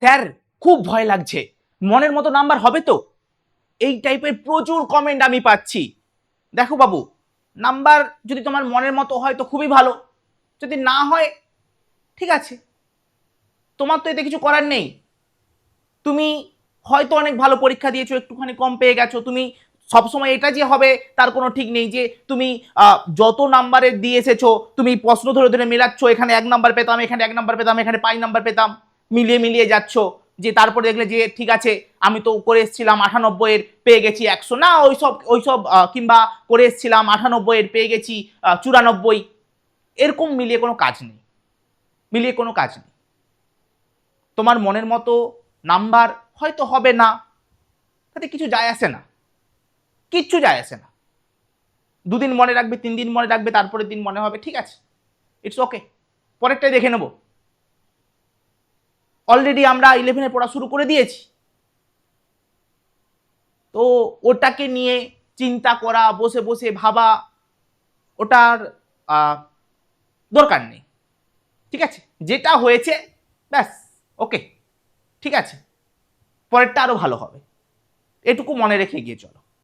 Sir খুব ভয় লাগছে, মনের মতো নাম্বার হবে তো? এই টাইপের প্রচুর কমেন্ট আমি পাচ্ছি। দেখো বাবু, নাম্বার যদি তোমার মনের মতো হয় তো খুবই ভালো, যদি না হয় ঠিক আছে, তোমার তো এতে কিছু করার নেই। তুমি হয়তো অনেক ভালো পরীক্ষা দিয়েছো, একটুখানি কম পেয়ে গেছো, তুমি সবসময় এটা যে হবে তার কোনো ঠিক নেই যে তুমি যত নাম্বারের দিয়ে এসেছো তুমি প্রশ্ন ধরে ধরে মেলাচ্ছ, এখানে 1 নাম্বার পেতাম, এখানে 1 নাম্বার পেতাম, এখানে 5 নাম্বার পেতাম, মিলিয়ে মিলিয়ে যাচ্ছ, যে তারপরে দেখলে যে ঠিক আছে আমি তো করে এসেছিলাম 98 এর পেয়ে গেছি 100, না ওইসব কিংবা করে এসেছিলাম 98 এর পেয়ে গেছি 94, এরকম মিলিয়ে কোনো কাজ নেই, মিলিয়ে কোনো কাজ নেই। তোমার মনের মতো নাম্বার হয়তো হবে না, তাতে কিছু যায় আসে না, কিচ্ছু যায় আসে না। 2 দিন মনে রাখবে, 3 দিন মনে রাখবে, তারপরের দিন মনে হবে, ঠিক আছে, ইটস ওকে, পরেরটাই দেখে নেব। অলরেডি আমরা 11 পড়া শুরু করে দিয়েছি, তো ওটাকে নিয়ে চিন্তা করা, বসে বসে ভাবা, ওটার দরকার নেই, ঠিক আছে, যেটা হয়েছে ব্যাস, ওকে, ঠিক আছে, পরেরটা আরো ভালো হবে, এটুকু মনে রেখে এগিয়ে চলো।